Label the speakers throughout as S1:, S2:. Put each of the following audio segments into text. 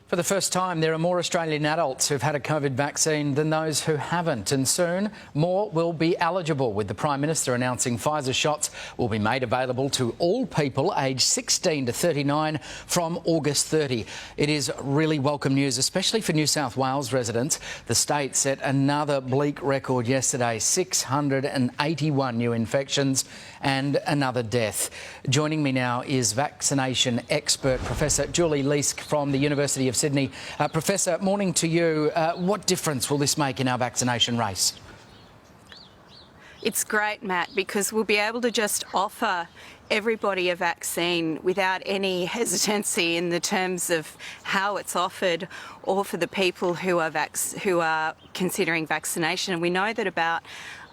S1: For the first time, there are more Australian adults who've had a COVID vaccine than those who haven't, and soon more will be eligible, with the Prime Minister announcing Pfizer shots will be made available to all people aged 16 to 39 from August 30. It is really welcome news, especially for New South Wales residents. The state set another bleak record yesterday, 681 new infections and another death. Joining me now is vaccination expert Professor Julie Leask from the University of Sydney. Professor, morning to you. What difference will this make in our vaccination race?
S2: It's great, Matt, because we'll be able to just offer everybody a vaccine without any hesitancy in the terms of how it's offered, or for the people who are considering vaccination. And we know that about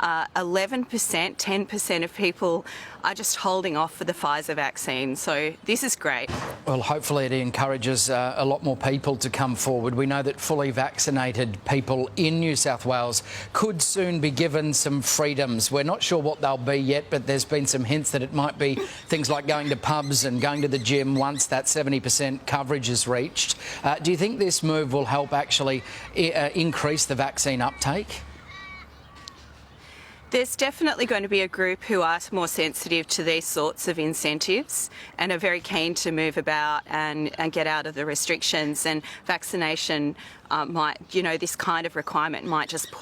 S2: 11%, 10% of people are just holding off for the Pfizer vaccine. So this is great.
S1: Well, hopefully it encourages a lot more people to come forward. We know that fully vaccinated people in New South Wales could soon be given some freedoms. We're not sure what they'll be yet, but there's been some hints that it might be things like going to pubs and going to the gym once that 70% coverage is reached. Do you think this move will help actually increase the vaccine uptake?
S2: There's definitely going to be a group who are more sensitive to these sorts of incentives and are very keen to move about and get out of the restrictions, and vaccination might, this kind of requirement might just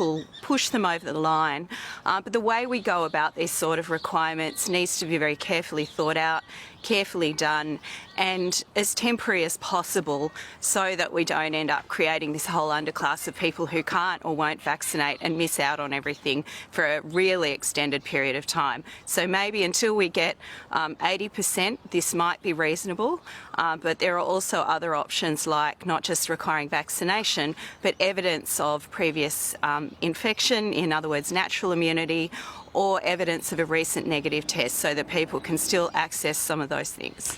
S2: push them over the line. But the way we go about these sort of requirements needs to be very carefully thought out, carefully done, and as temporary as possible, so that we don't end up creating this whole underclass of people who can't or won't vaccinate and miss out on everything for a really extended period of time. So maybe until we get 80%, this might be reasonable, but there are also other options, like not just requiring vaccination, but evidence of previous infection, in other words, natural immunity, or evidence of a recent negative test, so that people can still access some of those things.